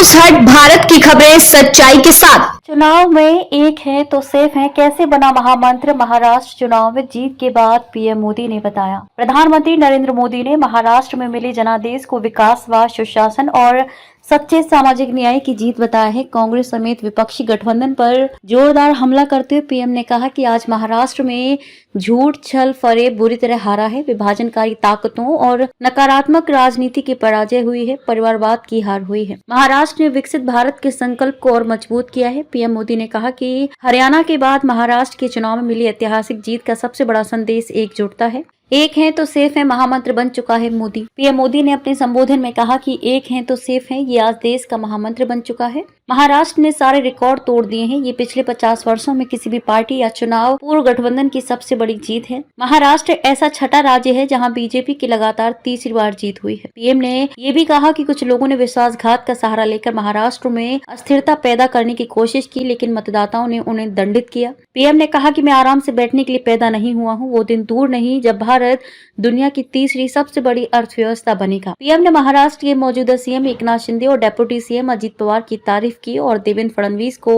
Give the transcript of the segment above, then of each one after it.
News हट, भारत की खबरें सच्चाई के साथ। चुनाव में एक है तो सेफ है, कैसे बना महामंत्र। महाराष्ट्र चुनाव में जीत के बाद पीएम मोदी ने बताया। प्रधानमंत्री नरेंद्र मोदी ने महाराष्ट्र में मिले जनादेश को विकास व सुशासन और सच्चे सामाजिक न्याय की जीत बताया है। कांग्रेस समेत विपक्षी गठबंधन पर जोरदार हमला करते हुए पीएम ने कहा कि आज महाराष्ट्र में झूठ, छल, फरेब बुरी तरह हारा है। विभाजनकारी ताकतों और नकारात्मक राजनीति की पराजय हुई है, परिवारवाद की हार हुई है। महाराष्ट्र ने विकसित भारत के संकल्प को और मजबूत किया है। पीएम मोदी ने कहा कि हरियाणा के बाद महाराष्ट्र के चुनाव में मिली ऐतिहासिक जीत का सबसे बड़ा संदेश एकजुटता है। एक है तो सेफ है महामंत्र बन चुका है मोदी। पीएम मोदी ने अपने संबोधन में कहा कि एक है तो सेफ है, ये आज देश का महामंत्र बन चुका है। महाराष्ट्र ने सारे रिकॉर्ड तोड़ दिए हैं। ये पिछले 50 वर्षों में किसी भी पार्टी या चुनाव पूर्व गठबंधन की सबसे बड़ी जीत है। महाराष्ट्र ऐसा छठा राज्य है जहां बीजेपी की लगातार तीसरी बार जीत हुई है। पीएम ने ये भी कहा कि कुछ लोगों ने विश्वासघात का सहारा लेकर महाराष्ट्र में अस्थिरता पैदा करने की कोशिश की, लेकिन मतदाताओं ने उन्हें दंडित किया। पीएम ने कहा कि मैं आराम से बैठने के लिए पैदा नहीं हुआ हूँ। वो दिन दूर नहीं जब भारत दुनिया की तीसरी सबसे बड़ी अर्थव्यवस्था बनेगा। पीएम ने महाराष्ट्र के मौजूदा सीएम एकनाथ शिंदे और डेप्यूटी सीएम अजित पवार की तारीफ की और देवेंद्र फडणवीस को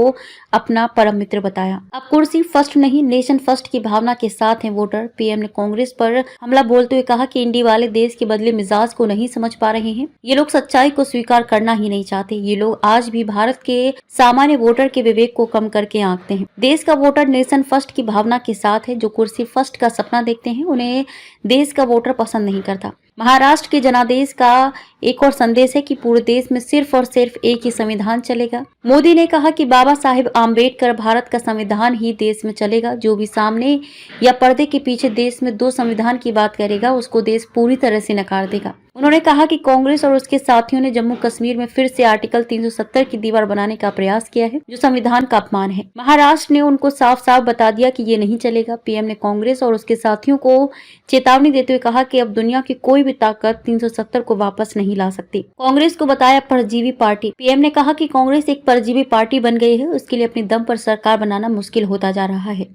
अपना परम मित्र बताया। अब कुर्सी फर्स्ट नहीं, नेशन फर्स्ट की भावना के साथ हैं वोटर। पीएम ने कांग्रेस पर हमला बोलते हुए कहा कि इंडी वाले देश के बदले मिजाज को नहीं समझ पा रहे हैं। ये लोग सच्चाई को स्वीकार करना ही नहीं चाहते। ये लोग आज भी भारत के सामान्य वोटर के विवेक को कम करके आंकते हैं। देश का वोटर नेशन फर्स्ट की भावना के साथ है। जो कुर्सी फर्स्ट का सपना देखते हैं उन्हें देश का वोटर पसंद नहीं करता। महाराष्ट्र के जनादेश का एक और संदेश है कि पूरे देश में सिर्फ और सिर्फ एक ही संविधान चलेगा। मोदी ने कहा कि बाबा साहेब आम्बेडकर भारत का संविधान ही देश में चलेगा। जो भी सामने या पर्दे के पीछे देश में दो संविधान की बात करेगा उसको देश पूरी तरह से नकार देगा। उन्होंने कहा कि कांग्रेस और उसके साथियों ने जम्मू कश्मीर में फिर से आर्टिकल 370 की दीवार बनाने का प्रयास किया है, जो संविधान का अपमान है। महाराष्ट्र ने उनको साफ साफ बता दिया कि ये नहीं चलेगा। पीएम ने कांग्रेस और उसके साथियों को चेतावनी देते हुए कहा कि अब दुनिया की कोई भी ताकत 370 को वापस नहीं ला सकती। कांग्रेस को बताया परजीवी पार्टी। पीएम ने कहा कि कांग्रेस एक परजीवी पार्टी बन गई है। उसके लिए अपने दम पर सरकार बनाना मुश्किल होता जा रहा है।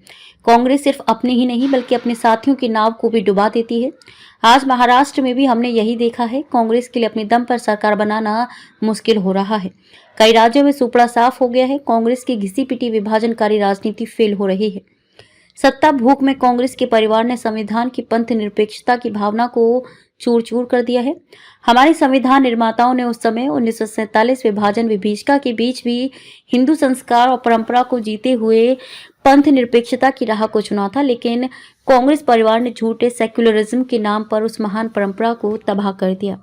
कांग्रेस सिर्फ अपने ही नहीं बल्कि अपने साथियों की नाव को भी डुबा देती है। आज महाराष्ट्र में भी हमने यही देखा है। कांग्रेस के लिए अपने दम पर सरकार बनाना मुश्किल हो रहा है। कई राज्यों में सुपड़ा साफ हो गया है। कांग्रेस की घिसी पिटी विभाजनकारी राजनीति फेल हो रही है। सत्ता भूख में कांग्रेस के परिवार ने संविधान की पंथ निरपेक्षता की भावना को चूर चूर कर दिया है। हमारे संविधान निर्माताओं ने उस समय 1947 विभाजन विभीषिका के बीच भी हिंदू संस्कार और परंपरा को जीते हुए पंथ निरपेक्षता की राह को चुना था, लेकिन कांग्रेस परिवार ने झूठे सेक्युलरिज्म के नाम पर उस महान परंपरा को तबाह कर दिया।